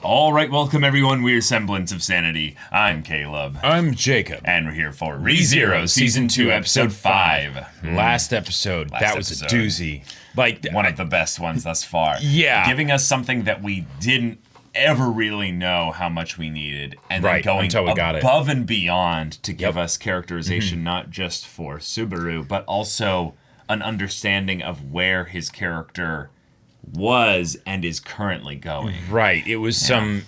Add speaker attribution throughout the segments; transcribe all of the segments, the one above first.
Speaker 1: All right, welcome everyone. We're Semblance of Sanity. I'm Caleb.
Speaker 2: I'm Jacob.
Speaker 1: And we're here for ReZero Season 2, Episode 5.
Speaker 2: Last episode. That was a doozy. Like
Speaker 1: one of the best ones thus far.
Speaker 2: Yeah.
Speaker 1: Giving us something that we didn't ever really know how much we needed. And then going above and beyond to give us characterization, not just for Subaru, but also an understanding of where his character was and is currently going.
Speaker 2: Right. It was some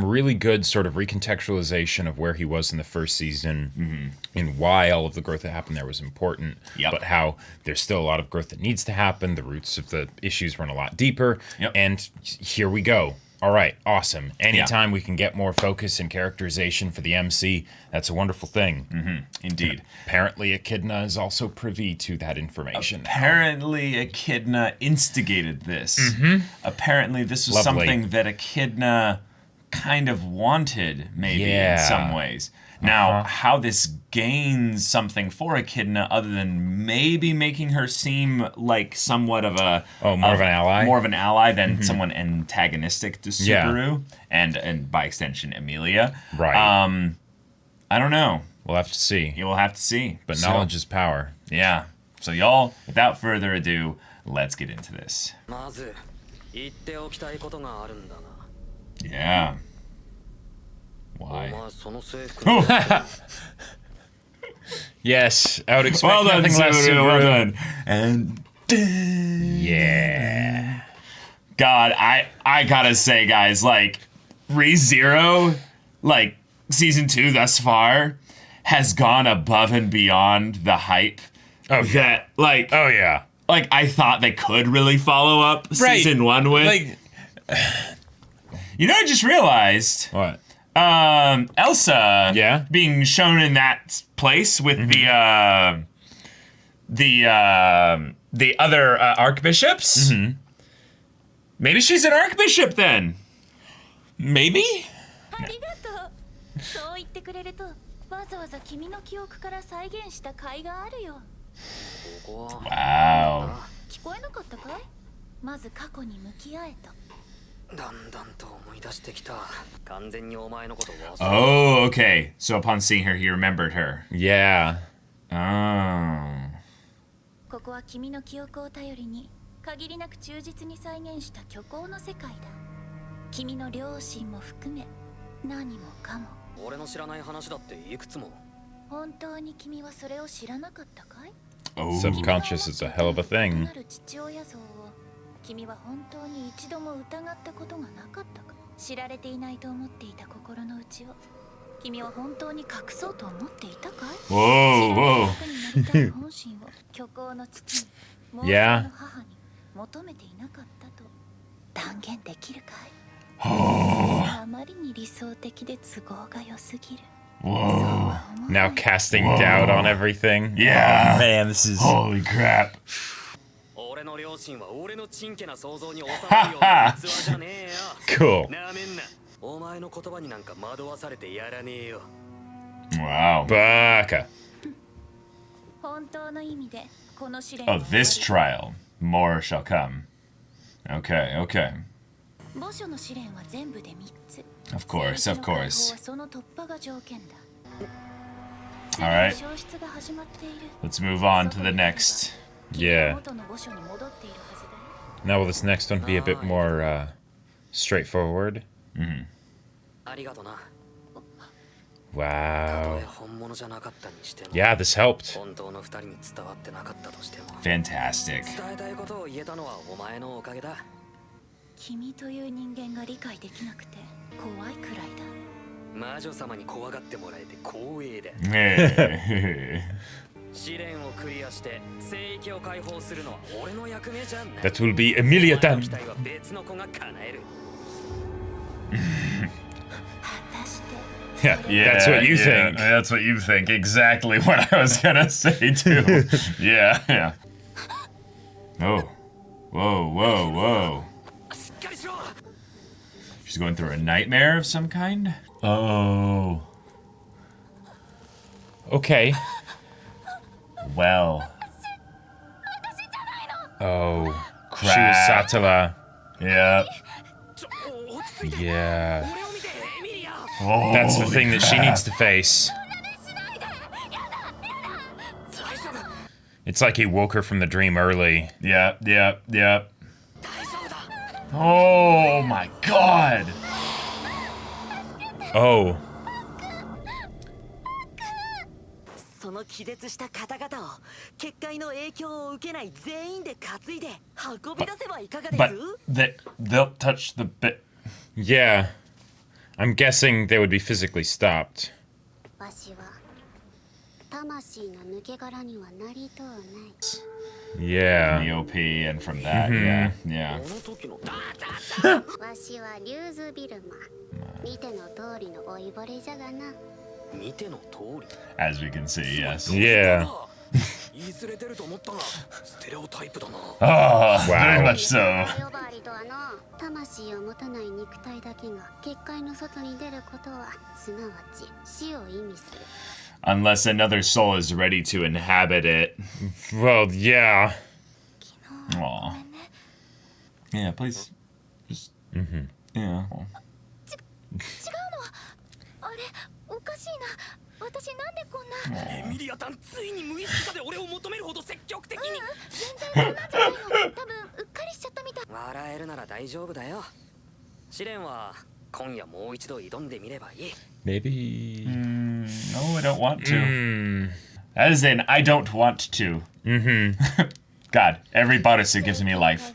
Speaker 2: really good sort of recontextualization of where he was in the first season and why all of the growth that happened there was important, but how there's still a lot of growth that needs to happen. The roots of the issues run a lot deeper. And here we go. All right, awesome. Anytime we can get more focus and characterization for the MC, that's a wonderful thing.
Speaker 1: Indeed.
Speaker 2: And apparently, Echidna is also privy to that information.
Speaker 1: Apparently, Echidna instigated this. Apparently, this was something that Echidna kind of wanted, maybe, in some ways. Now, how this gains something for Echidna other than maybe making her seem like somewhat of a...
Speaker 2: more of an ally?
Speaker 1: More of an ally than someone antagonistic to Subaru, and by extension, Emilia.
Speaker 2: Right.
Speaker 1: I don't know.
Speaker 2: We'll have to see.
Speaker 1: You will have to see.
Speaker 2: But knowledge is power.
Speaker 1: Yeah. So y'all, without further ado, let's get into this. Yeah. Why?
Speaker 2: Yes, I would expect nothing less.
Speaker 1: Well done. And
Speaker 2: yeah.
Speaker 1: God, I gotta say, guys, like ReZero, like season 2 thus far, has gone above and beyond the hype. That like like I thought they could really follow up season 1 with.
Speaker 2: Like,
Speaker 1: you know, I just realized.
Speaker 2: What?
Speaker 1: Elsa being shown in that place with the other archbishops. Maybe she's an archbishop then. Maybe? Wow. Oh, okay. So upon seeing her, he remembered her.
Speaker 2: Yeah.
Speaker 1: Oh.
Speaker 3: ここは君の記憶を頼りに限りなく忠実に再現した虚構の世界だ。君の両親も含め何もかも。俺の知らない話だっていくつも。本当に君はそれを知らなかったかい?
Speaker 2: Subconscious is a hell of a thing.
Speaker 3: 君は本当に一度も疑ったことがなかったか。知られていないと思っていた心の内を君は本当に隠そうと思っていたかい?
Speaker 1: Whoa, whoa.
Speaker 3: 本心を虚構の父に妄想の母に求めていなかったと断言できるかい? あまりに理想的で都合が良すぎる。
Speaker 1: Whoa.
Speaker 2: Now casting doubt on everything.
Speaker 1: Yeah.
Speaker 2: Oh, man, this is...
Speaker 1: Holy crap.
Speaker 2: Cool.
Speaker 1: Wow.
Speaker 2: Baka.
Speaker 1: Oh, this trial. More shall come. Okay, okay. Of course, of course. Alright. Let's move on to the next.
Speaker 2: Yeah. Now will this next one be a bit more straightforward? Wow. Yeah, this helped.
Speaker 1: Fantastic.
Speaker 3: 君という人間が理解できなくて怖いくらいだ。魔女様に怖がってもらえて光栄だ。試練をクリアして聖域を解放するのは俺の役目じゃない。
Speaker 2: That will be Emilia time.
Speaker 3: 別の子が叶える。
Speaker 2: Yeah, that's what you think.
Speaker 1: That's what you think. Exactly what I was gonna say too. Yeah. Oh. Whoa, whoa, whoa. She's going through a nightmare of some kind? Oh.
Speaker 2: Okay.
Speaker 1: Well.
Speaker 2: Oh.
Speaker 1: Crap.
Speaker 2: She was Satala.
Speaker 1: Yeah.
Speaker 2: Yeah.
Speaker 1: Oh,
Speaker 2: that's the thing that she needs to face. It's like he woke her from the dream early.
Speaker 1: Yeah. Oh my god.
Speaker 2: Oh.
Speaker 4: その気絶した方々を結界の影響を受けない全員で担いで運び出せばいかがです
Speaker 1: But they'll touch the bit.
Speaker 2: Yeah. I'm guessing they would be physically stopped.
Speaker 3: わしは魂の抜け殻にはなりとうない。
Speaker 2: Yeah.
Speaker 1: The OP and from that, yeah.
Speaker 3: わしはリューズビルマ。見ての通りの老いぼれじゃがな。
Speaker 1: As we can see, yes.
Speaker 2: Yeah.
Speaker 1: Oh, very
Speaker 2: Wow.
Speaker 1: much so.
Speaker 3: 呼ばわりとはの魂を持たない肉体だけが結界の外に出ることはすなわち死を意味する。
Speaker 1: Unless another soul is ready to inhabit it.
Speaker 2: Well, yeah.
Speaker 1: Aw. Yeah, please. Just. Yeah.
Speaker 3: 違うの。あれ、おかしいな。私なんでこんな。エミリアタンついに無意識化で俺を求めるほど積極的に。全然そんなんじゃないの。多分うっかりしちゃったみたい。
Speaker 4: 笑えるなら大丈夫だよ。試練は今夜もう一度挑んでみればいい。
Speaker 2: Maybe.
Speaker 1: No, I don't want to. That is an I don't want to. God, every Barasu gives me life.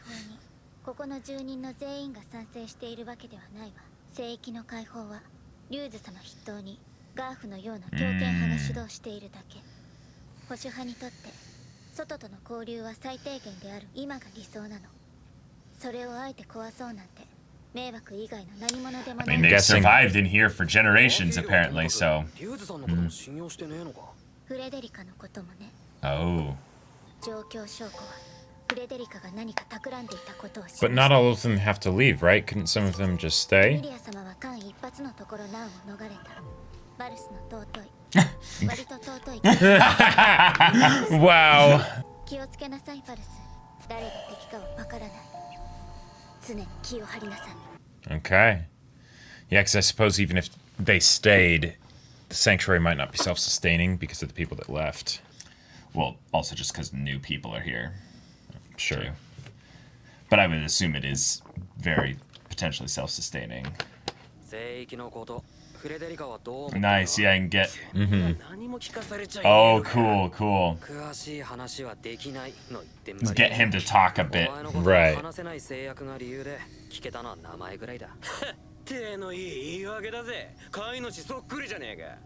Speaker 3: ここの住人の全員が賛成しているわけではないわ。聖域の解放はリューズ様筆頭にガーフのような強権派が主導しているだけ。保守派にとって外との交流は最低限である今が理想なの。それをあえて壊そうなんて迷惑以外の何者でも
Speaker 1: I
Speaker 3: な
Speaker 1: mean,
Speaker 3: い。
Speaker 1: they survived in here for generations, apparently, so.
Speaker 3: フレデリカのこともね。
Speaker 1: Oh.
Speaker 3: 状況証拠はフレデリカが何か企んでいたことを示
Speaker 2: But not all of them have to leave, right? Couldn't some of them just
Speaker 3: エ
Speaker 2: stay?
Speaker 3: ミリア様は間一髪のところ難を逃れた。バルスの尊い割と尊い
Speaker 2: Wow.
Speaker 3: 気をつけなさいバルス。誰が敵かはわからない。常に気を張りなさい。
Speaker 2: Okay. Yeah, because I suppose even if they stayed, the sanctuary might not be self-sustaining because of the people that left.
Speaker 1: Well, also just because new people are here.
Speaker 2: Sure.
Speaker 1: Too. But I would assume it is very potentially self-sustaining. Nice, yeah, I can get. Oh, cool. Let's get him to talk a bit.
Speaker 2: Right.
Speaker 5: 手のいい言い訳だぜ。飼い主そっくりじゃねえか。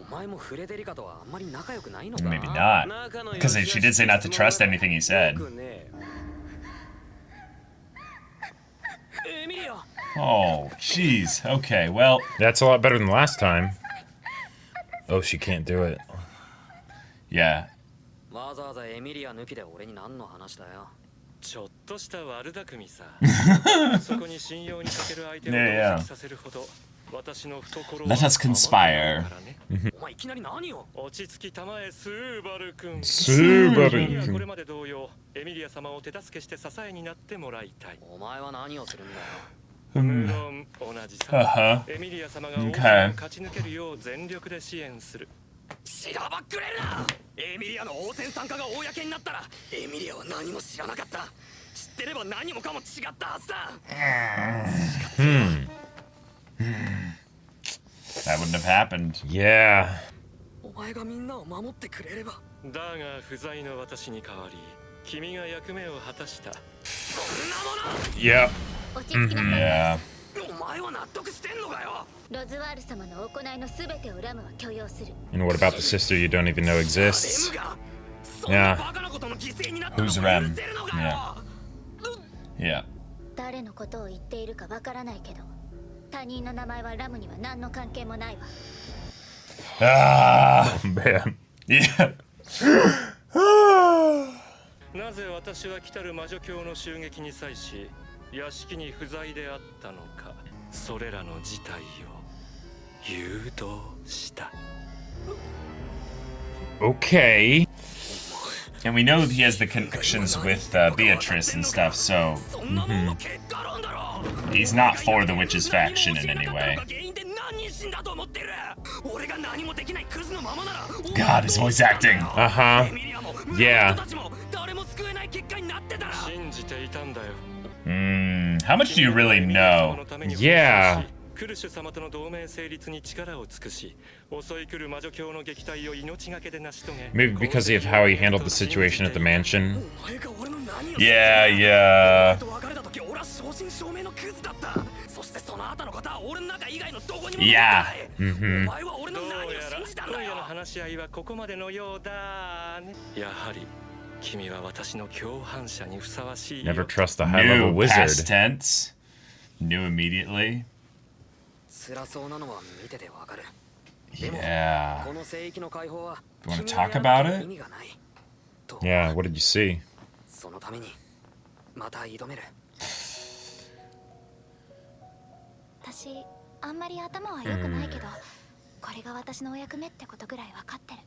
Speaker 4: お前もフレデリカとはあんまり仲良くないのか
Speaker 1: Maybe not. Because she did say not to trust anything he said.
Speaker 5: エミリア。
Speaker 1: Oh, jeez. Okay, well.
Speaker 2: That's a lot better than last time. Oh, she can't do it.
Speaker 1: Yeah.
Speaker 4: わざわざエミリア抜きで俺に何の話だよ。
Speaker 5: ちょっとした悪巧みさ。そこに信用にかける相手を同席させるほど。
Speaker 1: Let us conspire.
Speaker 4: お前いきなり何を？
Speaker 5: 落ち着きたまえスーバル君。
Speaker 2: スーバル君。
Speaker 5: これまで同様、エミリア様を手助けして支えになってもらいたい。
Speaker 4: お前は何をするんだよ。
Speaker 5: 無論同じさ。エミリア様が王戦を勝ち抜けるよう全力で支援する。
Speaker 4: しらばっくれるな。エミリアの王戦参加が公になったら、エミリアは何も知らなかった。知ってれば何もかも違ったはずだ。
Speaker 1: That wouldn't have happened.
Speaker 2: Yeah.
Speaker 4: お前がみんなを守ってくれれば。
Speaker 5: だが不在の私に代わり、君が役目を果たした。
Speaker 4: そんなもの。
Speaker 2: Yep.
Speaker 3: 落ち着きなさい。
Speaker 1: Yeah.
Speaker 4: お前は納得してんのかよ。
Speaker 3: ロズワール様の行いのすべてをラムは許容する。
Speaker 2: And what about the sister you don't even know exists? Yeah.
Speaker 1: Who's Rem? Yeah.
Speaker 3: 誰のことを言っているかわからないけど、他人の名前はラムには何の関係もないわ。
Speaker 1: Ah,
Speaker 2: Man.
Speaker 1: yeah.
Speaker 5: なぜ私は来たる魔女教の襲撃に際し屋敷に不在であったのか、それらの事態を誘導した。
Speaker 2: Okay.
Speaker 1: And we know he has the connections with Beatrice and stuff, so. He's not for the witches faction in any way. God, his voice acting.
Speaker 2: Uh-huh. Yeah.
Speaker 1: How much do you really know?
Speaker 2: Yeah. Maybe because of how he handled the situation at the mansion.
Speaker 1: Yeah, yeah. Yeah.
Speaker 2: Mm-hmm. Never trust a high-level
Speaker 1: New
Speaker 2: wizard.
Speaker 1: past tense. New immediately. Yeah. You want to talk about it?
Speaker 2: Yeah, what did you see?
Speaker 3: 私あんまり頭は良くないけど、これが私のお役目ってことぐらい分かってる。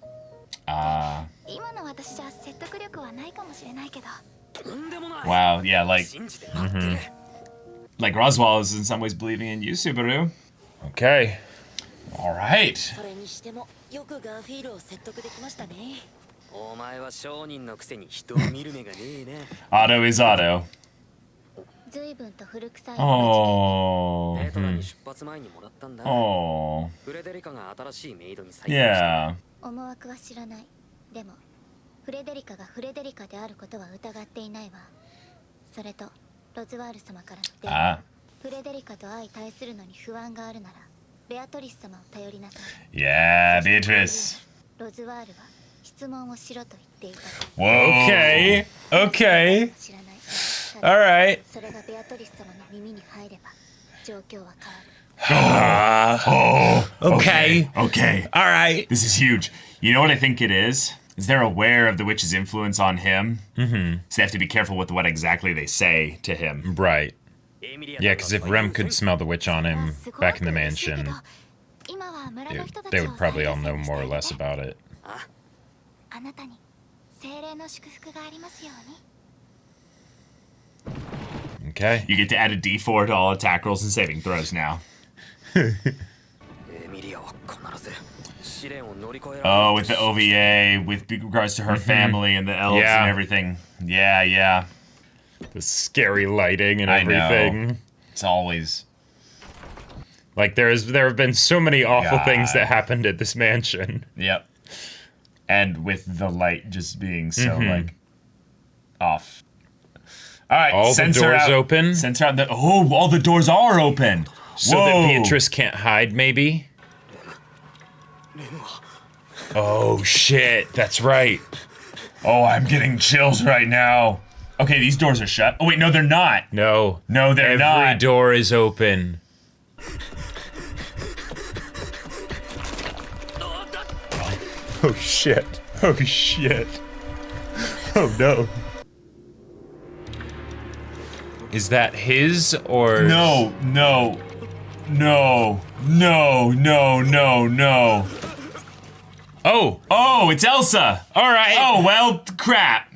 Speaker 3: 今の私じゃ説得力はないかもしれないけど。
Speaker 1: Wow, yeah, like, like Roswell is in some ways believing in you, Subaru.
Speaker 2: Okay.
Speaker 1: All right.
Speaker 3: それにしてもよくガーフィールを説得できましたね。
Speaker 4: お前は商人のくせに人を見る目がねえね。
Speaker 1: Auto is auto.
Speaker 3: 随分と古臭い。
Speaker 1: Oh.
Speaker 4: レトラに出発前にもらったんだ。
Speaker 1: Oh.
Speaker 4: フレデリカが新しいメイドに再婚した。
Speaker 1: Yeah.
Speaker 3: 思惑は知らない。でもフレデリカがフレデリカであることは疑っていないわ。それとロズワール様からの電話。フレデリカと相対するのに不安があるならベアトリス様を頼りなさい。
Speaker 1: Yeah, Beatrice.
Speaker 3: ロズワールは質問をしろと言っていた。
Speaker 1: Whoa.
Speaker 2: Okay. Okay.
Speaker 3: 知らない。
Speaker 2: All right.
Speaker 3: それがベアトリス様の耳に入れば状況は変わる。
Speaker 2: Okay.
Speaker 1: Okay.
Speaker 2: All right.
Speaker 1: This is huge. You know what I think it is? Is they're aware of the witch's influence on him. Mm-hmm. So they have to be careful with what exactly they say to him.
Speaker 2: Right. Yeah, because if Rem could smell the witch on him back in the mansion, they would probably all know more or less about it.
Speaker 3: あなたに精霊の祝福がありますように。
Speaker 2: Okay.
Speaker 1: You get to add a D4 to all attack rolls and saving throws now. Oh, with the OVA, with regards to her family and the elves and everything. Yeah, yeah.
Speaker 2: The scary lighting and everything.
Speaker 1: Know. It's always...
Speaker 2: Like, there have been so many awful things that happened at this mansion.
Speaker 1: Yep. And with the light just being so, like, off. All right,
Speaker 2: all the doors open.
Speaker 1: Censor out all the doors are open.
Speaker 2: So that Beatrice can't hide, maybe? Oh, shit. That's right.
Speaker 1: Oh, I'm getting chills right now. Okay, these doors are shut. Oh, wait, no, they're not.
Speaker 2: No.
Speaker 1: No, they're not.
Speaker 2: Every door is open. Oh, shit. Oh, shit. Oh, no. Is that his, or...
Speaker 1: No, no. No. No, no, no, no.
Speaker 2: Oh!
Speaker 1: Oh, it's Elsa!
Speaker 2: Alright!
Speaker 1: Oh, well, crap.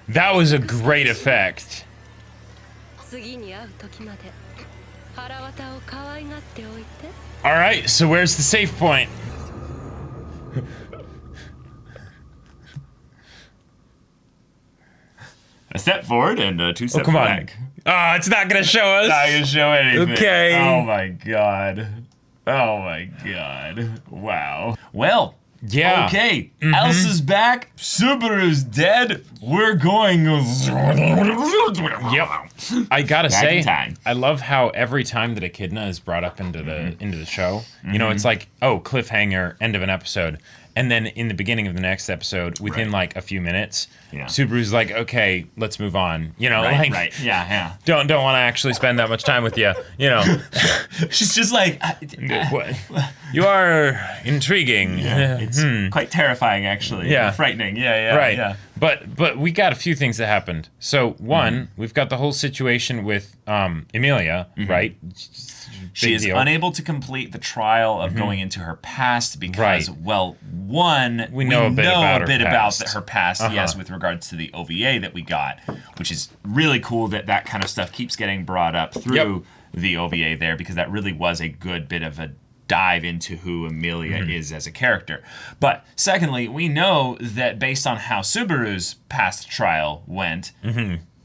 Speaker 2: That was a great effect. Alright, so where's the save point?
Speaker 1: A step forward and two steps back.
Speaker 2: Oh, it's not gonna show us.
Speaker 1: Not gonna show anything.
Speaker 2: Okay.
Speaker 1: Oh my god. Oh my god. Wow. Well.
Speaker 2: Yeah.
Speaker 1: Okay. Elsa's back. Subaru's dead. We're going.
Speaker 2: Yep. I gotta say,
Speaker 1: time.
Speaker 2: I love how every time that Echidna is brought up into the show, you know, it's like, oh, cliffhanger, end of an episode. And then in the beginning of the next episode, within like a few minutes, Subaru's like, okay, let's move on. You know, like,
Speaker 1: yeah.
Speaker 2: Don't want to actually spend that much time with you. You know,
Speaker 1: she's just like,
Speaker 2: you are intriguing.
Speaker 1: Yeah, it's quite terrifying, actually.
Speaker 2: Yeah,
Speaker 1: frightening. Yeah,
Speaker 2: right.
Speaker 1: Yeah.
Speaker 2: But we got a few things that happened. So one, we've got the whole situation with Emilia, right?
Speaker 1: She is unable to complete the trial of going into her past because, well, one, we know a bit about her past, yes, with regards to the OVA that we got, which is really cool that kind of stuff keeps getting brought up through the OVA there, because that really was a good bit of a dive into who Emilia is as a character. But secondly, we know that based on how Subaru's past trial went,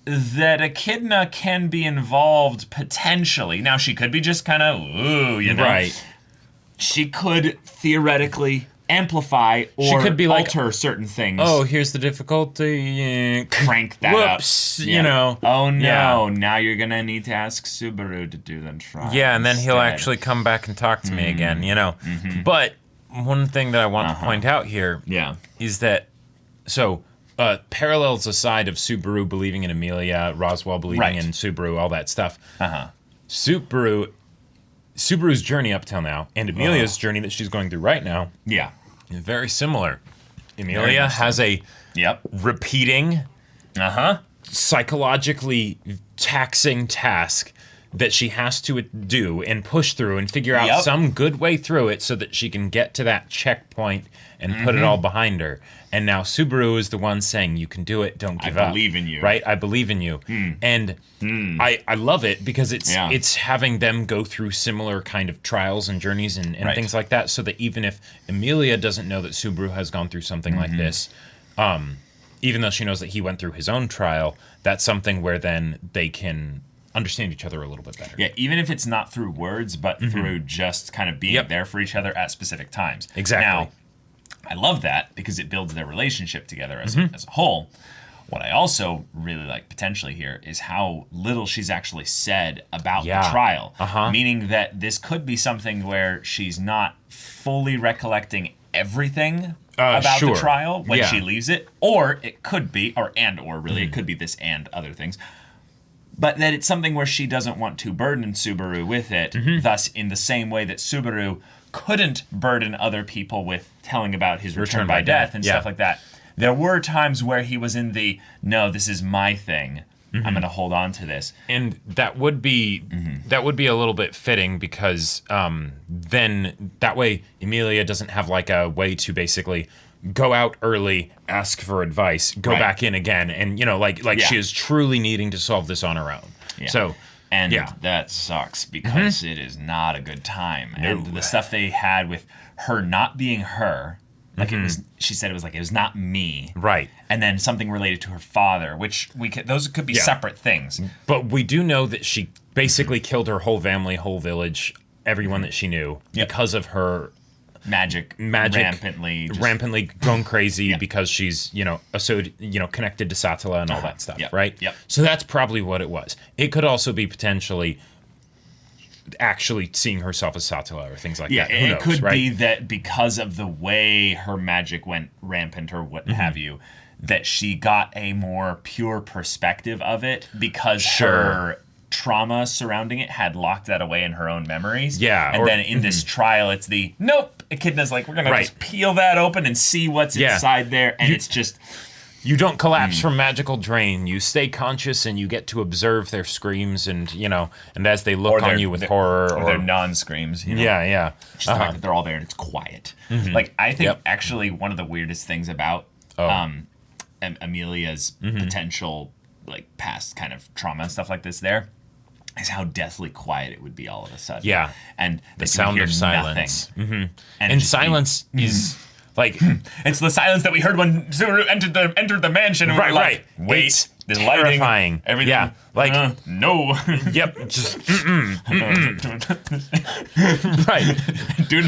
Speaker 1: that Echidna can be involved potentially. Now, she could be just kind of, Right. She could theoretically amplify or
Speaker 2: she could be
Speaker 1: alter certain things.
Speaker 2: Oh, here's the difficulty.
Speaker 1: Crank that
Speaker 2: Whoops,
Speaker 1: up.
Speaker 2: you know.
Speaker 1: Oh, no. Now you're going to need to ask Subaru to do the trial.
Speaker 2: Yeah, and then he'll
Speaker 1: instead.
Speaker 2: actually come back and talk to me again, you know. But one thing that I want to point out here is that, so... parallels aside of Subaru believing in Emilia, Roswell believing in Subaru, all that stuff. Subaru's journey up till now, and Emilia's journey that she's going through right now, is very similar. Emilia has a repeating, psychologically taxing task that she has to do and push through and figure out some good way through it so that she can get to that checkpoint and put it all behind her. And now Subaru is the one saying, you can do it, don't give up.
Speaker 1: I believe in you.
Speaker 2: Right? I believe in you. And I love it because it's having them go through similar kind of trials and journeys and things like that, so that even if Emilia doesn't know that Subaru has gone through something like this, even though she knows that he went through his own trial, that's something where then they can understand each other a little bit better.
Speaker 1: Yeah, even if it's not through words, but through just kind of being there for each other at specific times.
Speaker 2: Exactly.
Speaker 1: Now, I love that because it builds their relationship together as a whole. What I also really like potentially here is how little she's actually said about the trial. Meaning that this could be something where she's not fully recollecting everything about the trial when she leaves it. Or it could be, it could be this and other things. But that it's something where she doesn't want to burden Subaru with it. Thus, in the same way that Subaru couldn't burden other people with telling about his return by death and stuff like that. There were times where he was in the, no, this is my thing. I'm going to hold on to this.
Speaker 2: And that would be a little bit fitting because then that way Emilia doesn't have like a way to basically go out early, ask for advice, go back in again, and she is truly needing to solve this on her own. So
Speaker 1: that sucks because it is not a good time. And the stuff they had with her not being her, like it was, she said it was not me,
Speaker 2: right?
Speaker 1: And then something related to her father, which those could be separate things.
Speaker 2: But we do know that she basically killed her whole family, whole village, everyone that she knew because of her
Speaker 1: magic rampantly
Speaker 2: going crazy because she's connected to Satala and all that stuff, right? So that's probably what it was. It could also be potentially actually seeing herself as Satala or things like that. Who knows,
Speaker 1: could be that because of the way her magic went rampant or what have you, that she got a more pure perspective of it because her trauma surrounding it had locked that away in her own memories. And then in this trial, it's the, nope, Echidna's like, we're going to just peel that open and see what's inside there. And it's just...
Speaker 2: You don't collapse from magical drain. You stay conscious and you get to observe their screams and, and as they look on you with horror.
Speaker 1: Or their non-screams.
Speaker 2: Yeah.
Speaker 1: Just the fact that they're all there and it's quiet. Like, I think actually one of the weirdest things about Emilia's potential, like, past kind of trauma and stuff like this there is how deathly quiet it would be all of a sudden.
Speaker 2: Yeah.
Speaker 1: And
Speaker 2: the sound of silence. And silence is... Like,
Speaker 1: it's the silence that we heard when Subaru entered the mansion. And
Speaker 2: right.
Speaker 1: Wait,
Speaker 2: the lighting,
Speaker 1: everything.
Speaker 2: Yeah, like
Speaker 1: no.
Speaker 2: Yep. Just
Speaker 1: right. Do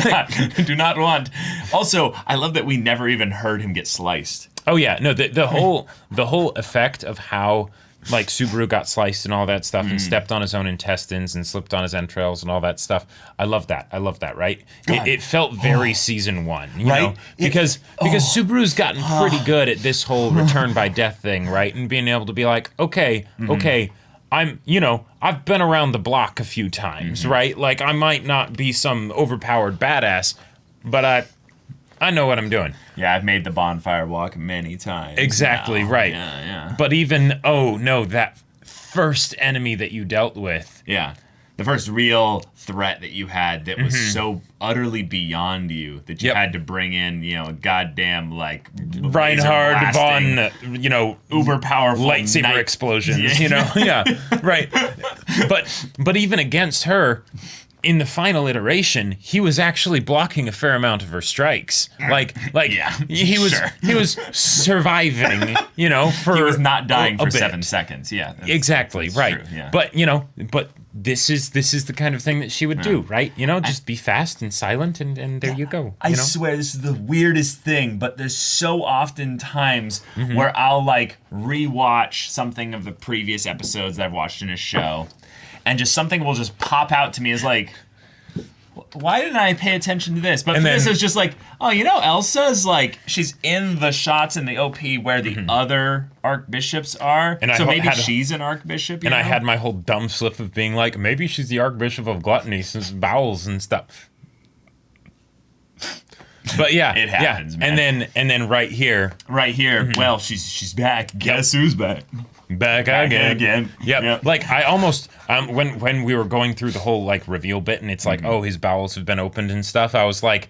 Speaker 1: not want. Also, I love that we never even heard him get sliced.
Speaker 2: Oh yeah, no. The whole effect of how like Subaru got sliced and all that stuff and stepped on his own intestines and slipped on his entrails and all that stuff. I love that, right? It felt very season one, you know? Because Subaru's gotten pretty good at this whole return by death thing, right? And being able to be like, okay, I've been around the block a few times, right? Like I might not be some overpowered badass, but I know what I'm doing.
Speaker 1: Yeah, I've made the bonfire walk many times.
Speaker 2: Exactly,
Speaker 1: now.
Speaker 2: right.
Speaker 1: Yeah.
Speaker 2: But even, oh, no, that first enemy that you dealt with.
Speaker 1: Yeah. The first real threat that you had that was so utterly beyond you that you had to bring in, a goddamn, like,
Speaker 2: Reinhard von,
Speaker 1: uber powerful
Speaker 2: lightsaber explosions, Yeah, right. But even against her, in the final iteration, he was actually blocking a fair amount of her strikes. He was surviving, for
Speaker 1: he was not dying for
Speaker 2: bit.
Speaker 1: 7 seconds. Yeah.
Speaker 2: Exactly, right.
Speaker 1: True, yeah.
Speaker 2: But this is the kind of thing that she would do, right? Just be fast and silent and there you go.
Speaker 1: I swear this is the weirdest thing, but there's so often times where I'll like rewatch something of the previous episodes that I've watched in a show, and just something will just pop out to me as like, why didn't I pay attention to this? But this is just like, Elsa's like, she's in the shots in the OP where the other archbishops are. And so maybe she's an archbishop.
Speaker 2: I had my whole dumb slip of being like, maybe she's the archbishop of gluttony since bowels and stuff. But yeah,
Speaker 1: it happens, man.
Speaker 2: And then right here.
Speaker 1: Well, she's back. Guess who's back?
Speaker 2: Back again.
Speaker 1: Yep.
Speaker 2: Like I almost when we were going through the whole like reveal bit and it's like, oh, his bowels have been opened and stuff. I was like,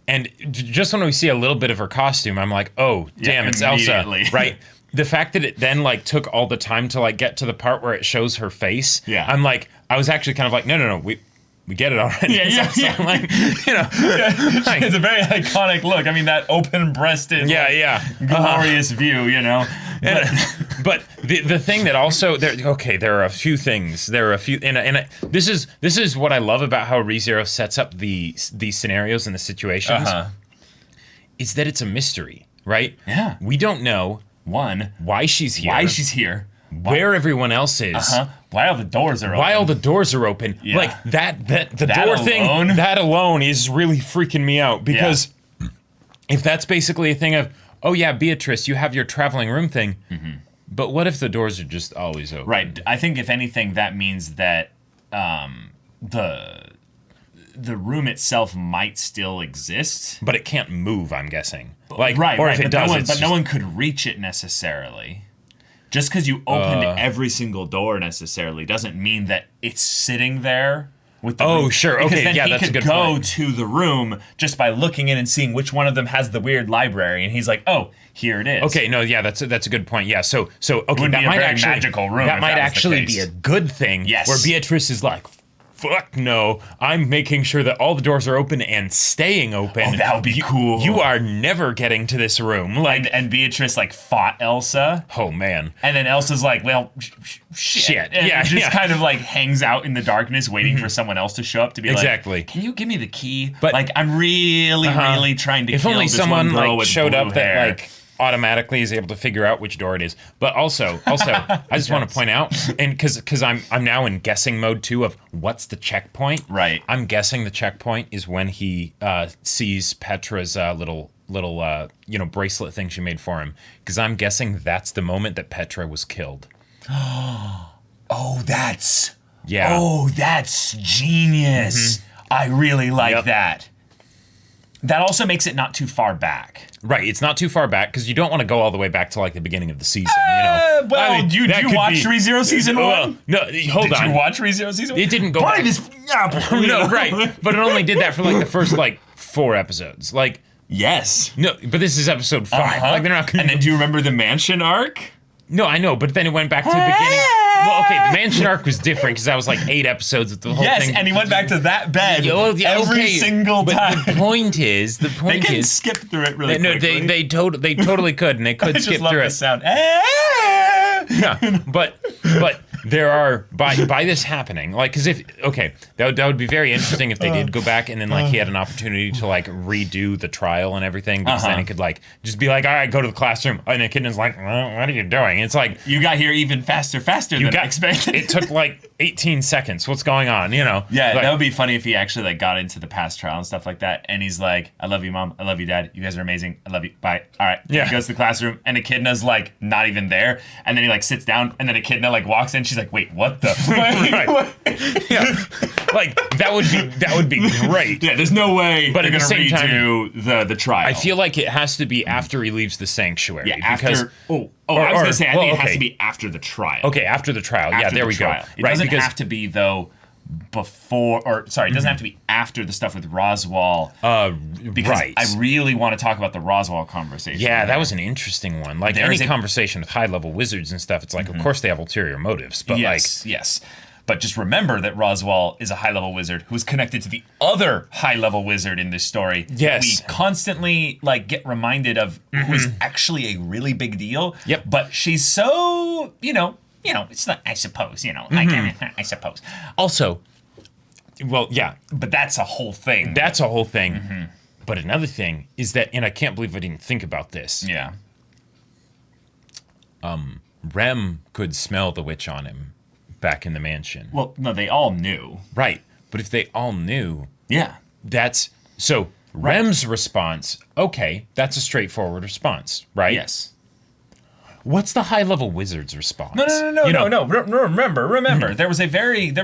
Speaker 2: and just when we see a little bit of her costume, I'm like, oh, damn, it's Elsa, right? The fact that it then like took all the time to like get to the part where it shows her face.
Speaker 1: Yeah.
Speaker 2: I'm like, I was actually kind of like, no, we get it already.
Speaker 1: Yeah.
Speaker 2: Like,
Speaker 1: it's a very iconic look. I mean, that open-breasted, glorious view,
Speaker 2: But the thing that also there are a few things. There are a few, and this is what I love about how ReZero sets up these scenarios and the situations. Is that it's a mystery, right?
Speaker 1: Yeah.
Speaker 2: We don't know why she's here. Where everyone else is.
Speaker 1: Why all the doors are open.
Speaker 2: Why all the doors are open. Yeah. Like the door alone? Thing, that alone is really freaking me out. Because if that's basically a thing of, oh yeah, Beatrice, you have your traveling room thing. But what if the doors are just always open?
Speaker 1: Right. I think if anything, that means that the room itself might still exist.
Speaker 2: But it can't move, I'm guessing.
Speaker 1: If it does, no one could reach it necessarily. Just because you opened every single door necessarily doesn't mean that it's sitting there with the room.
Speaker 2: Sure.
Speaker 1: Because
Speaker 2: okay,
Speaker 1: then
Speaker 2: yeah,
Speaker 1: he
Speaker 2: that's a
Speaker 1: could
Speaker 2: good
Speaker 1: go
Speaker 2: point.
Speaker 1: to the room just by looking in and seeing which one of them has the weird library, and he's like, "Oh, here it is."
Speaker 2: Okay, no, yeah, that's a good point. Yeah, so okay,
Speaker 1: that
Speaker 2: might
Speaker 1: be a
Speaker 2: actually
Speaker 1: magical room.
Speaker 2: That might actually be a good thing.
Speaker 1: Yes.
Speaker 2: Where Beatrice is like, fuck no, I'm making sure that all the doors are open and staying open.
Speaker 1: Oh, that would be cool.
Speaker 2: You are never getting to this room. Like,
Speaker 1: and Beatrice like fought Elsa.
Speaker 2: Oh man.
Speaker 1: And then Elsa's like, well, shit. And just kind of like hangs out in the darkness waiting for someone else to show up to be like, can you give me the key? But like, I'm really trying to
Speaker 2: if
Speaker 1: kill
Speaker 2: only
Speaker 1: this
Speaker 2: someone
Speaker 1: one girl
Speaker 2: like
Speaker 1: with
Speaker 2: showed
Speaker 1: blue
Speaker 2: up
Speaker 1: hair.
Speaker 2: that like automatically is able to figure out which door it is. But also I just want to point out, and because I'm now in guessing mode too of what's the checkpoint.
Speaker 1: Right.
Speaker 2: I'm guessing the checkpoint is when he sees Petra's little bracelet thing she made for him, because I'm guessing that's the moment that Petra was killed.
Speaker 1: That's genius. I really like that. That also makes it not too far back.
Speaker 2: Right, it's not too far back because you don't want to go all the way back to like the beginning of the season.
Speaker 1: Did you watch ReZero season 1?
Speaker 2: No, hold on.
Speaker 1: Did you watch ReZero season 1?
Speaker 2: It didn't go back. No, right, but it only did that for like the first like 4 episodes. Like,
Speaker 1: yes.
Speaker 2: No, but this is episode 5. Like they're not.
Speaker 1: And then do you remember the mansion arc?
Speaker 2: No, I know, but then it went back to the beginning. Well, okay, the mansion arc was different because that was like 8 episodes of the whole thing.
Speaker 1: Yes, and he went back to that bed every single time.
Speaker 2: But the point is,
Speaker 1: they can skip through it really quickly.
Speaker 2: They totally could, and they could skip through it.
Speaker 1: Sound.
Speaker 2: Yeah, but there are by this happening, like, because that would be very interesting if they did go back and then like he had an opportunity to like redo the trial and everything, because then he could like just be like, all right, go to the classroom, and the kid is like, well, what are you doing? It's like,
Speaker 1: you got here even faster than I expected.
Speaker 2: It took like 18 seconds. What's going on?
Speaker 1: Yeah,
Speaker 2: like,
Speaker 1: that would be funny if he actually like got into the past trial and stuff like that, and he's like, I love you, Mom. I love you, Dad. You guys are amazing. I love you. Bye. All right.
Speaker 2: Yeah.
Speaker 1: He goes to the classroom, and Echidna's like not even there, and then he like sits down, and then Echidna like walks in. She's like, wait, what the?
Speaker 2: Right. Yeah. Like that would be great.
Speaker 1: Yeah, there's no way
Speaker 2: but
Speaker 1: they're
Speaker 2: at the
Speaker 1: going to
Speaker 2: same
Speaker 1: redo the trial.
Speaker 2: I feel like it has to be after he leaves the sanctuary.
Speaker 1: Yeah,
Speaker 2: because,
Speaker 1: after. I was going to say, I think it has to be after the trial.
Speaker 2: Okay, after the trial. Yeah, there we go.
Speaker 1: It doesn't have to be, though, before, or sorry, it doesn't have to be after the stuff with Roswaal. Because I really want to talk about the Roswaal conversation.
Speaker 2: Yeah, that was an interesting one. Like any conversation with high-level wizards and stuff, it's like, of course they have ulterior motives, but
Speaker 1: yes. But just remember that Roswaal is a high-level wizard who is connected to the other high-level wizard in this story.
Speaker 2: Yes.
Speaker 1: We constantly get reminded of who's actually a really big deal.
Speaker 2: Yep.
Speaker 1: But she's so, it's not, I suppose, I suppose.
Speaker 2: Also, well, yeah.
Speaker 1: But that's a whole thing.
Speaker 2: But another thing is that, and I can't believe I didn't think about this.
Speaker 1: Yeah.
Speaker 2: Rem could smell the witch on him back in the mansion.
Speaker 1: Well, no, they all knew.
Speaker 2: Right. But if they all knew,
Speaker 1: yeah,
Speaker 2: that's so Rem's response, okay, that's a straightforward response, right?
Speaker 1: Yes.
Speaker 2: What's the high-level wizard's response?
Speaker 1: No. Remember, there was a very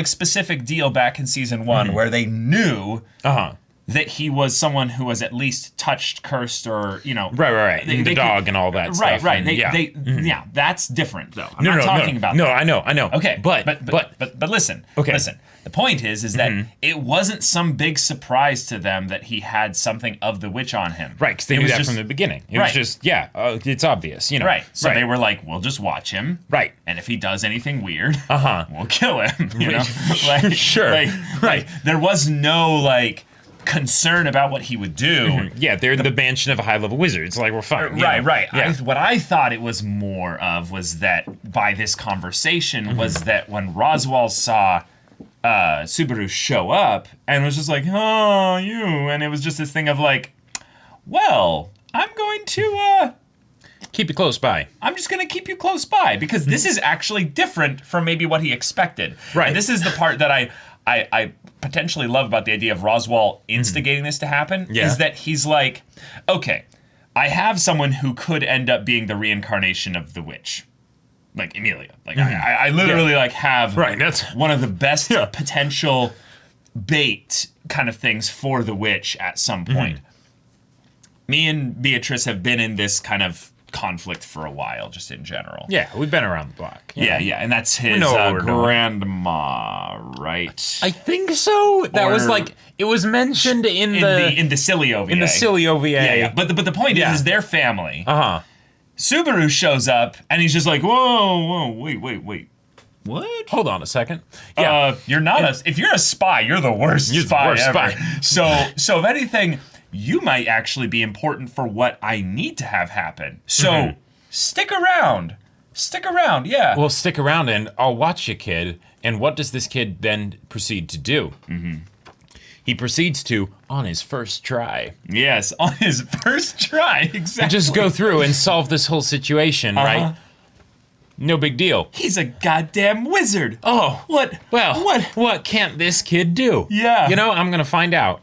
Speaker 1: specific deal back in season 1 where they knew that he was someone who was at least touched, cursed, or
Speaker 2: right. The dog and all that stuff.
Speaker 1: Right. Yeah, that's different though. I'm not talking about
Speaker 2: that.
Speaker 1: No,
Speaker 2: I know.
Speaker 1: Okay, but listen. Okay. Listen. The point is that it wasn't some big surprise to them that he had something of the witch on him.
Speaker 2: Right, because they knew that from the beginning. It was just, it's obvious,
Speaker 1: Right, so they were like, we'll just watch him.
Speaker 2: Right.
Speaker 1: And if he does anything weird, we'll kill him,
Speaker 2: Sure.
Speaker 1: There was no, concern about what he would do.
Speaker 2: Yeah, they're the mansion of a high-level wizard. It's like, we're fine.
Speaker 1: Right.
Speaker 2: Yeah.
Speaker 1: What I thought it was more of was that by this conversation was that when Roswaal saw Subaru show up and was just like, oh, you, and it was just this thing of well, I'm going to
Speaker 2: keep you close by.
Speaker 1: I'm just going to keep you close by because this is actually different from maybe what he expected.
Speaker 2: Right.
Speaker 1: And this is the part that I potentially love about the idea of Roswaal instigating this to happen is that he's like, okay, I have someone who could end up being the reincarnation of the witch. Like Emilia. I literally have
Speaker 2: that's
Speaker 1: one of the best potential bait kind of things for the witch at some point. Me and Beatrice have been in this kind of conflict for a while, just in general.
Speaker 2: Yeah, we've been around the block.
Speaker 1: Yeah, and that's his grandma, right?
Speaker 2: I think so. That was it was mentioned in
Speaker 1: the Silly OVA.
Speaker 2: In the Silly OVA.
Speaker 1: Yeah. But the point is their family. Subaru shows up and he's just like, whoa, wait. What?
Speaker 2: Hold on a second.
Speaker 1: Yeah. You're not if you're a spy, you're the worst spy ever. So if anything, you might actually be important for what I need to have happen. So stick around. Yeah.
Speaker 2: Well, stick around and I'll watch you, kid. And what does this kid then proceed to do? He proceeds to, on his first try.
Speaker 1: Yes, on his first try, exactly.
Speaker 2: Just go through and solve this whole situation, right? No big deal.
Speaker 1: He's a goddamn wizard.
Speaker 2: Oh.
Speaker 1: What?
Speaker 2: Well, what can't this kid do?
Speaker 1: Yeah.
Speaker 2: I'm going to find out.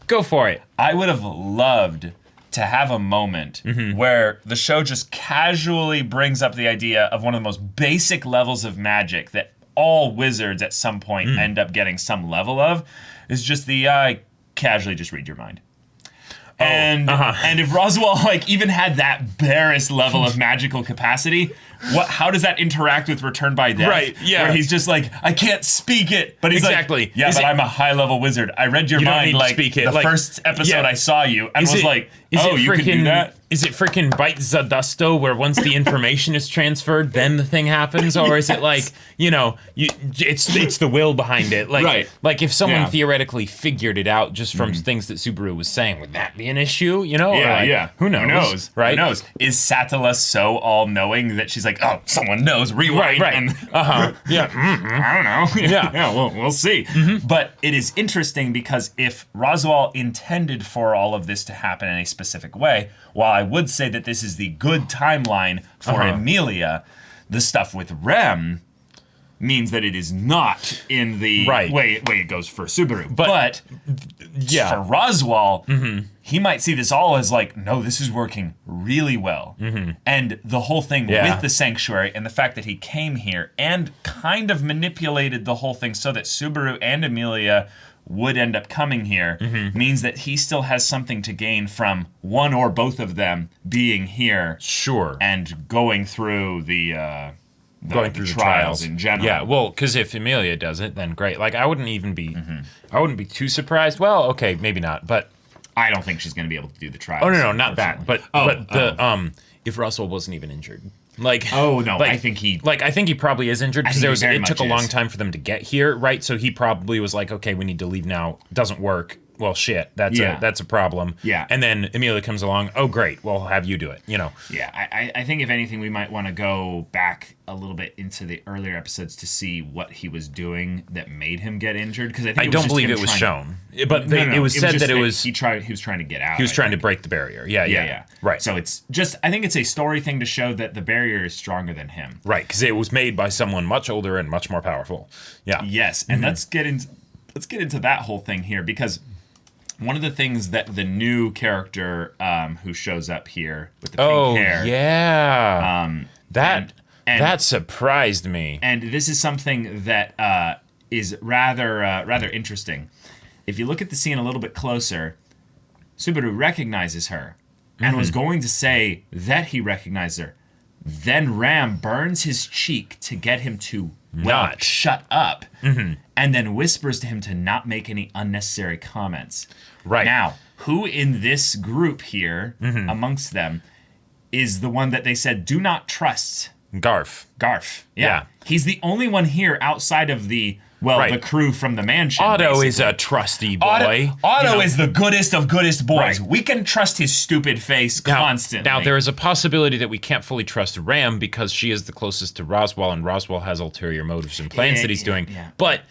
Speaker 2: Go for it.
Speaker 1: I would have loved to have a moment where the show just casually brings up the idea of one of the most basic levels of magic that all wizards at some point end up getting some level of. Is just the casually just read your mind. And if Roswaal even had that barest level of magical capacity, how does that interact with Return by Death?
Speaker 2: Right, yeah.
Speaker 1: Where he's just like, I can't speak it, but he's
Speaker 2: exactly.
Speaker 1: I'm a high-level wizard. I read your mind the first episode I saw you, and was like, oh, you can do that?
Speaker 2: Is it freaking Bite Zadusto where once the information is transferred, then the thing happens? Or is it it's the will behind it? Like if someone theoretically figured it out just from things that Subaru was saying, would that be an issue?
Speaker 1: Yeah.
Speaker 2: Who knows? Right?
Speaker 1: Who knows? Is Satala so all-knowing that she's like, oh, someone knows, rewind.
Speaker 2: Right.
Speaker 1: And
Speaker 2: Yeah.
Speaker 1: I don't know.
Speaker 2: Yeah.
Speaker 1: We'll see. But it is interesting because if Roswaal intended for all of this to happen in a specific way, while I would say that this is the good timeline for Emilia, the stuff with Rem, means that it is not in the way it goes for Subaru. But for Roswaal, he might see this all as like, no, this is working really well. And the whole thing with the sanctuary and the fact that he came here and kind of manipulated the whole thing so that Subaru and Emilia would end up coming here means that he still has something to gain from one or both of them being here.
Speaker 2: Sure.
Speaker 1: And going through the trials in general.
Speaker 2: Yeah, well, because if Emilia does it, then great. Like, I wouldn't even be, I wouldn't be too surprised. Well, okay, maybe not, but
Speaker 1: I don't think she's going to be able to do the trials.
Speaker 2: Oh no, not that. But if Russell wasn't even injured, like
Speaker 1: I think he
Speaker 2: probably is injured because it took a long time for them to get here, right? So he probably was like, okay, we need to leave now. Doesn't work. Well, shit, that's a problem.
Speaker 1: Yeah.
Speaker 2: And then Emilia comes along. Oh, great. Well, I'll have you do it. You know.
Speaker 1: Yeah, I think if anything, we might want to go back a little bit into the earlier episodes to see what he was doing that made him get injured. Because I
Speaker 2: don't believe it was shown, but it was said that it was
Speaker 1: he was trying to get out.
Speaker 2: He was trying to break the barrier. Yeah. Right.
Speaker 1: So it's just I think it's a story thing to show that the barrier is stronger than him.
Speaker 2: Right, because it was made by someone much older and much more powerful. Yeah.
Speaker 1: Yes, and let's get into that whole thing here because. One of the things that the new character who shows up here with the pink hair.
Speaker 2: Oh, yeah. That surprised me.
Speaker 1: And this is something that is rather interesting. If you look at the scene a little bit closer, Subaru recognizes her and was going to say that he recognized her. Then Ram burns his cheek to get him to shut up, and then whispers to him to not make any unnecessary comments.
Speaker 2: Right.
Speaker 1: Now, who in this group here, amongst them, is the one that they said, do not trust?
Speaker 2: Garf.
Speaker 1: Yeah. He's the only one here outside of the crew from the mansion.
Speaker 2: Otto
Speaker 1: basically.
Speaker 2: is a trusty boy.
Speaker 1: Otto is the goodest of goodest boys. Right. We can trust his stupid face constantly.
Speaker 2: Now, there is a possibility that we can't fully trust Ram because she is the closest to Roswaal, and Roswaal has ulterior motives and plans that he's doing.
Speaker 1: Yeah.
Speaker 2: But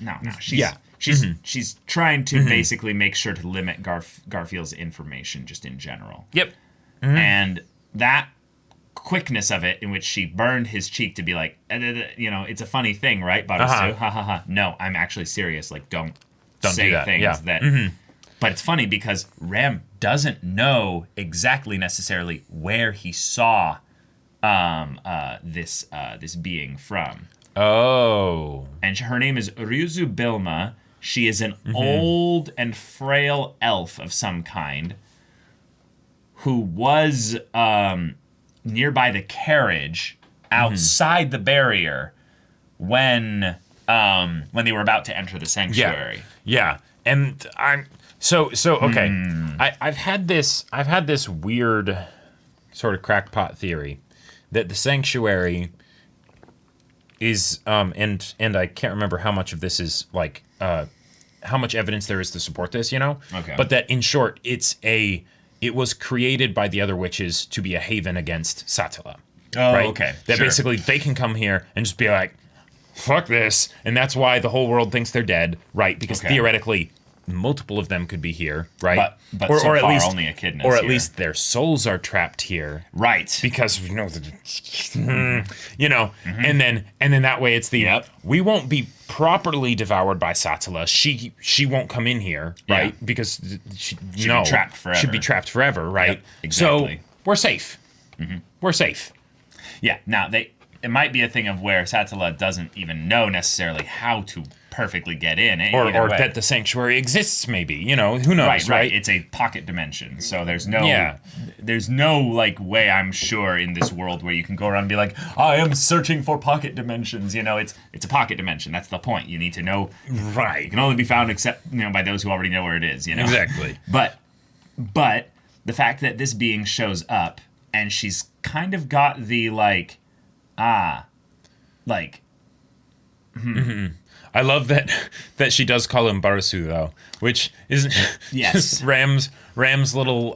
Speaker 1: she's trying to basically make sure to limit Garfield's information just in general.
Speaker 2: Yep.
Speaker 1: And that quickness of it in which she burned his cheek to be like, it's a funny thing, right, Barasu? Ha ha ha. No, I'm actually serious. Like, don't say do things that. But it's funny because Ram doesn't know exactly necessarily where he saw this being from.
Speaker 2: Oh.
Speaker 1: And her name is Ryuzu Bilma. She is an old and frail elf of some kind who was nearby the carriage outside the barrier when they were about to enter the sanctuary.
Speaker 2: Yeah. And I'm okay. I've had this weird sort of crackpot theory that the sanctuary is and I can't remember how much of this is like how much evidence there is to support this,
Speaker 1: Okay.
Speaker 2: But that in short it was created by the other witches to be a haven against Satala.
Speaker 1: Oh,
Speaker 2: right?
Speaker 1: okay.
Speaker 2: That basically they can come here and just be like, fuck this. And that's why the whole world thinks they're dead, right? Because theoretically, multiple of them could be here, right?
Speaker 1: But or at least only Echidna's
Speaker 2: or at
Speaker 1: here.
Speaker 2: least their souls are trapped here,
Speaker 1: right?
Speaker 2: Because we know that, and then that way it's we won't be properly devoured by Satala. She won't come in here, right?
Speaker 1: Yeah.
Speaker 2: Because
Speaker 1: she'd be trapped forever.
Speaker 2: Should be trapped forever, right?
Speaker 1: Yep, exactly.
Speaker 2: So we're safe. We're safe.
Speaker 1: Yeah. Now it might be a thing of where Satala doesn't even know necessarily how to perfectly get in,
Speaker 2: or that the sanctuary exists. Maybe who knows, right?
Speaker 1: It's a pocket dimension, so there's no like way, I'm sure, in this world where you can go around and be like, I am searching for pocket dimensions. It's a pocket dimension. That's the point. You need to know.
Speaker 2: Right.
Speaker 1: It can only be found except by those who already know where it is.
Speaker 2: Exactly.
Speaker 1: But the fact that this being shows up and she's kind of got the
Speaker 2: I love that she does call him Barasu though, which isn't
Speaker 1: yes
Speaker 2: Ram's little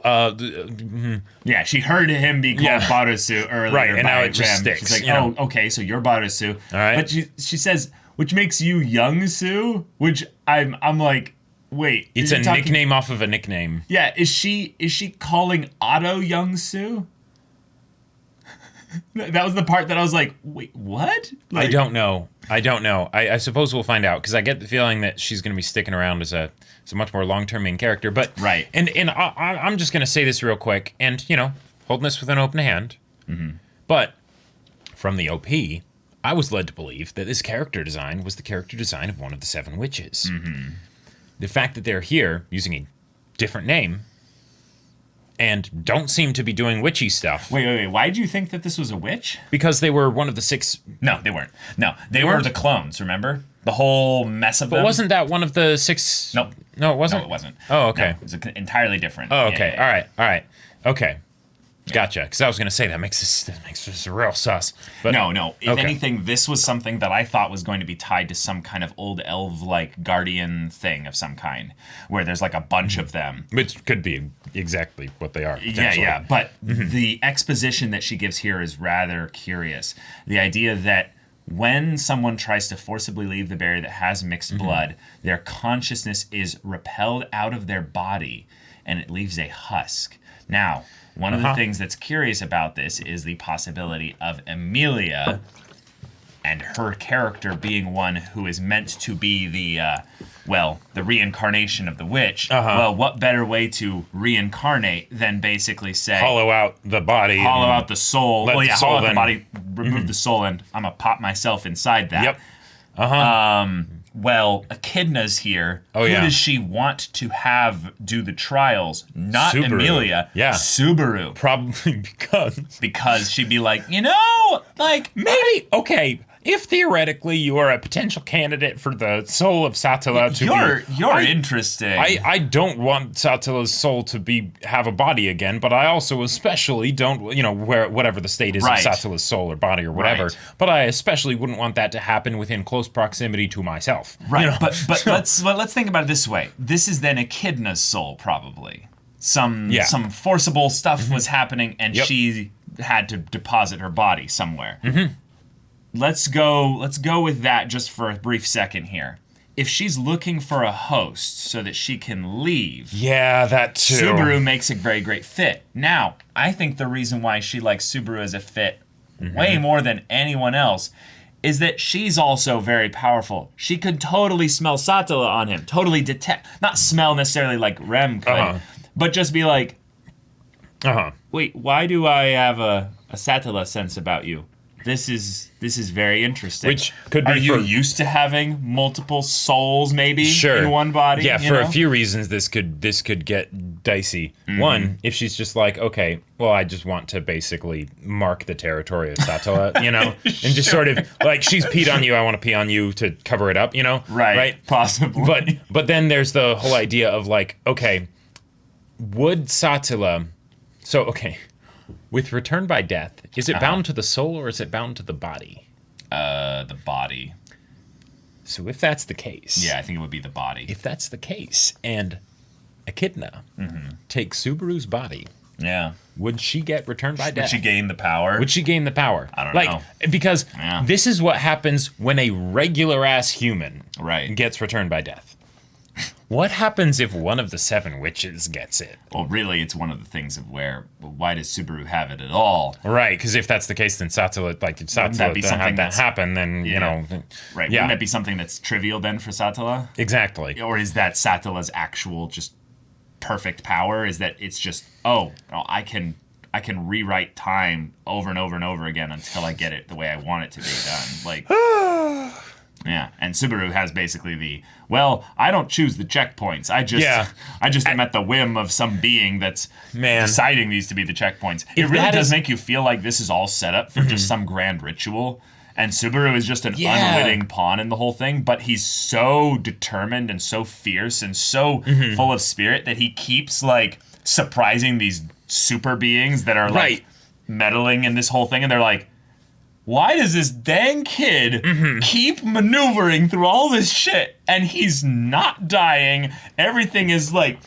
Speaker 1: yeah, she heard him be called Barasu earlier,
Speaker 2: right? And now it just
Speaker 1: Ram.
Speaker 2: sticks.
Speaker 1: She's like, okay, so you're Barasu,
Speaker 2: all right?
Speaker 1: But she says, which makes you Young Su, which I'm like, wait,
Speaker 2: it's a nickname off of a nickname.
Speaker 1: Yeah, is she calling Otto Young Su? That was the part that I was like, wait, what?
Speaker 2: I don't know. I suppose we'll find out, because I get the feeling that she's going to be sticking around as a much more long-term main character. But
Speaker 1: right.
Speaker 2: And I'm just going to say this real quick, and, holding this with an open hand. Mm-hmm. But from the OP, I was led to believe that this character design was the character design of one of the 7 witches. Mm-hmm. The fact that they're here using a different name and don't seem to be doing witchy stuff.
Speaker 1: Wait. Why did you think that this was a witch?
Speaker 2: Because they were one of the 6...
Speaker 1: No, they weren't. No, they were the clones, remember? The whole mess of them.
Speaker 2: But wasn't that one of the 6...
Speaker 1: Nope.
Speaker 2: No, it wasn't?
Speaker 1: No, it wasn't.
Speaker 2: Oh, okay.
Speaker 1: No, it was entirely different.
Speaker 2: Oh, okay. Yeah. All right. Okay. Gotcha. Because I was going to say that makes this real sus. But
Speaker 1: no. If anything, this was something that I thought was going to be tied to some kind of old elf-like guardian thing of some kind, where there's like a bunch of them.
Speaker 2: Which could be exactly what they are.
Speaker 1: Yeah. But the exposition that she gives here is rather curious. The idea that when someone tries to forcibly leave the barrier that has mixed blood, their consciousness is repelled out of their body, and it leaves a husk. Now, one of the things that's curious about this is the possibility of Emilia and her character being one who is meant to be the reincarnation of the witch. Well, what better way to reincarnate than basically say...
Speaker 2: Hollow out the body.
Speaker 1: Hollow out the soul.
Speaker 2: Hollow
Speaker 1: out the body, remove the soul, and I'm going to pop myself inside that.
Speaker 2: Yep.
Speaker 1: Well, Echidna's here.
Speaker 2: Oh,
Speaker 1: Who does she want to have do the trials? Not
Speaker 2: Subaru.
Speaker 1: Emilia.
Speaker 2: Yeah.
Speaker 1: Subaru.
Speaker 2: Probably
Speaker 1: Because she'd be like,
Speaker 2: maybe, okay, if theoretically you are a potential candidate for the soul of Satala
Speaker 1: You're interesting.
Speaker 2: I don't want Satila's soul to have a body again, but I also especially don't, whatever the state is of Satila's soul or body or whatever, but I especially wouldn't want that to happen within close proximity to myself.
Speaker 1: Right, but let's think about it this way. This is then Echidna's soul, probably. Some forcible stuff was happening, and she had to deposit her body somewhere. Mm-hmm. Let's go with that just for a brief second here. If she's looking for a host so that she can leave...
Speaker 2: Yeah, that too.
Speaker 1: Subaru makes a very great fit. Now, I think the reason why she likes Subaru as a fit way more than anyone else is that she's also very powerful. She could totally smell Satala on him. Totally detect... Not smell necessarily like Rem could, but just be like... Wait, why do I have a Satala sense about you? This is very interesting.
Speaker 2: Which could be
Speaker 1: Are you used to having multiple souls, maybe, in one body?
Speaker 2: Yeah, for a few reasons, this could get dicey. Mm-hmm. One, if she's just like, okay, well, I just want to basically mark the territory of Satala, and just sort of like, she's peed on you, I want to pee on you to cover it up,
Speaker 1: Right, possibly.
Speaker 2: But then there's the whole idea of like, okay, would Satala... So, okay... With Return by Death, is it bound to the soul or is it bound to the body?
Speaker 1: The body.
Speaker 2: So if that's the case...
Speaker 1: Yeah, I think it would be the body.
Speaker 2: If that's the case, and Echidna takes Subaru's body...
Speaker 1: Yeah.
Speaker 2: Would she get Return by Death?
Speaker 1: Would she gain the power?
Speaker 2: I
Speaker 1: don't know.
Speaker 2: Because this is what happens when a regular-ass human gets Return by Death. What happens if one of the 7 witches gets it?
Speaker 1: Well, really, it's one of the things of why does Subaru have it at all?
Speaker 2: Right, because if that's the case, then Satala, if Satala doesn't have that happen, then,
Speaker 1: Right, wouldn't that be something that's trivial then for Satala?
Speaker 2: Exactly.
Speaker 1: Or is that Satala's actual just perfect power? Is that it's just, I can rewrite time over and over and over again until I get it the way I want it to be done. Yeah, and Subaru has basically I don't choose the checkpoints. I just am at the whim of some being that's deciding these to be the checkpoints. It really does make you feel like this is all set up for just some grand ritual, and Subaru is just an unwitting pawn in the whole thing, but he's so determined and so fierce and so full of spirit that he keeps, surprising these super beings that are, meddling in this whole thing, and they're like, why does this dang kid keep maneuvering through all this shit and he's not dying? Everything is what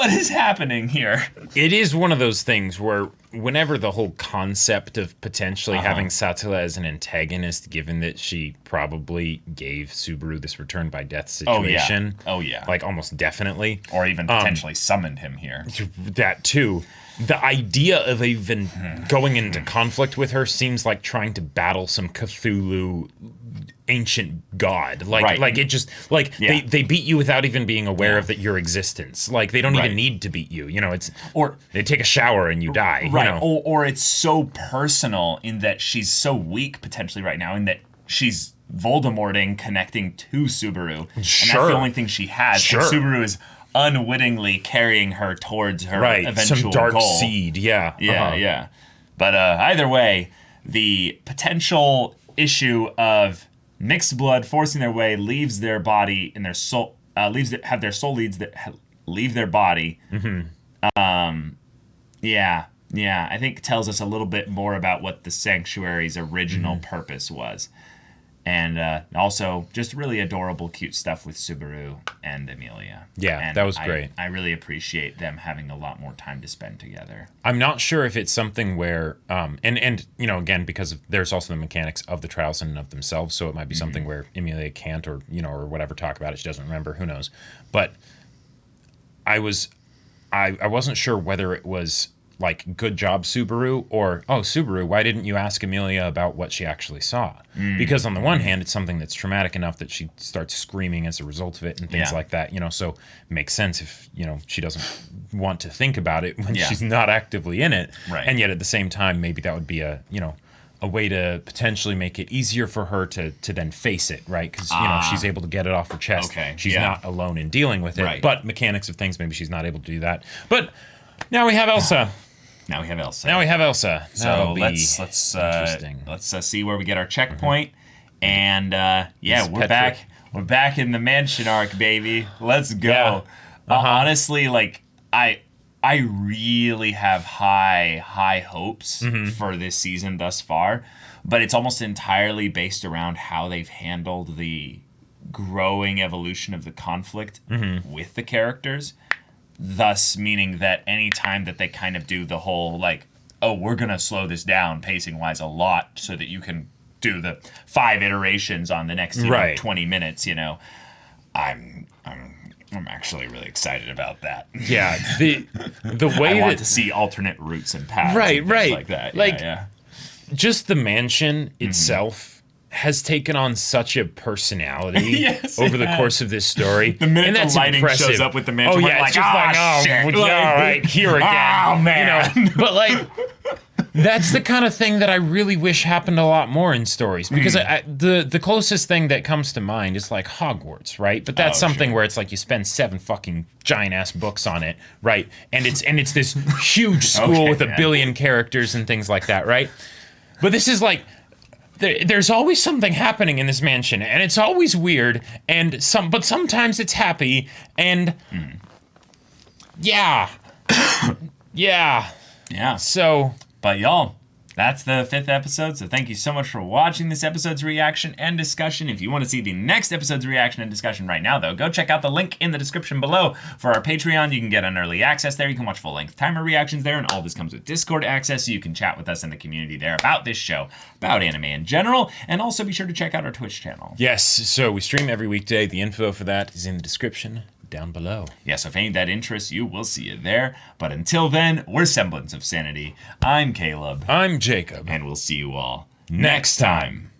Speaker 1: is happening here?
Speaker 2: It is one of those things where whenever the whole concept of potentially having Satila as an antagonist, given that she probably gave Subaru this return by death situation.
Speaker 1: Oh yeah.
Speaker 2: Like almost definitely.
Speaker 1: Or even potentially summoned him here.
Speaker 2: That too. The idea of even going into conflict with her seems like trying to battle some Cthulhu ancient god. Like it just they beat you without even being aware of your existence. Like they don't even need to beat you. You know, they take a shower and you die.
Speaker 1: Right.
Speaker 2: You know?
Speaker 1: Or it's so personal in that she's so weak potentially right now in that she's Voldemorting connecting to Subaru. And that's the only thing she has. And Subaru is unwittingly carrying her towards her eventual
Speaker 2: some dark
Speaker 1: goal.
Speaker 2: seed. Yeah.
Speaker 1: But either way, the potential issue of mixed blood forcing their way leaves their body and their soul have their soul leads that leave their body. I think tells us a little bit more about what the Sanctuary's original purpose was. And also just really adorable, cute stuff with Subaru and Emilia.
Speaker 2: Yeah,
Speaker 1: and
Speaker 2: that was great.
Speaker 1: I really appreciate them having a lot more time to spend together.
Speaker 2: I'm not sure if it's something where, and you know, again, because there's also the mechanics of the trials in and of themselves, so it might be something where Emilia can't, or you know, or whatever, talk about it. She doesn't remember. Who knows? But I wasn't sure whether it was like, good job, Subaru, or, oh, Subaru, why didn't you ask Emilia about what she actually saw? Because on the one hand, it's something that's traumatic enough that she starts screaming as a result of it and things like that, you know, so it makes sense if, you know, she doesn't want to think about it when she's not actively in it.
Speaker 1: Right.
Speaker 2: And yet at the same time, maybe that would be a way to potentially make it easier for her to then face it, right? Because, you know, she's able to get it off her chest.
Speaker 1: Okay.
Speaker 2: She's not alone in dealing with it.
Speaker 1: Right.
Speaker 2: But mechanics of things, maybe she's not able to do that. But now we have Elsa.
Speaker 1: Now we have Elsa.
Speaker 2: So
Speaker 1: let's
Speaker 2: interesting.
Speaker 1: Let's see where we get our checkpoint. And we're back. We're back in the mansion arc, baby. Let's go.
Speaker 2: Yeah.
Speaker 1: Honestly, like I really have high hopes for this season thus far, but it's almost entirely based around how they've handled the growing evolution of the conflict with the characters. Thus, meaning that any time that they kind of do the whole, like, oh, we're going to slow this down pacing-wise a lot so that you can do the 5 iterations on the next 20 minutes, you know, I'm actually really excited about that.
Speaker 2: Yeah, the way
Speaker 1: I want to see alternate routes and paths and things like that.
Speaker 2: Like, just the mansion itself has taken on such a personality over the course of this story.
Speaker 1: The minute the lighting shows up with the mansion,
Speaker 2: it's just like, oh,
Speaker 1: shit.
Speaker 2: Yeah, right, here again.
Speaker 1: Oh, man.
Speaker 2: You know, but, like, that's the kind of thing that I really wish happened a lot more in stories. Because the closest thing that comes to mind is, like, Hogwarts, right? But that's something where it's like you spend 7 fucking giant-ass books on it, right? And it's this huge school with a billion characters and things like that, right? But this is like... There's always something happening in this mansion, and it's always weird, but sometimes it's happy, and yeah. So,
Speaker 1: but y'all, that's the 5th episode, so thank you so much for watching this episode's reaction and discussion. If you want to see the next episode's reaction and discussion right now, though, go check out the link in the description below for our Patreon. You can get an early access there. You can watch full-length timer reactions there, and all this comes with Discord access, so you can chat with us in the community there about this show, about anime in general, and also be sure to check out our Twitch channel.
Speaker 2: Yes, so we stream every weekday. The info for that is in the description down below.
Speaker 1: Yes, if any that interests you, we'll see you there. But until then, we're Semblance of Sanity. I'm Caleb.
Speaker 2: I'm Jacob.
Speaker 1: And we'll see you all next time.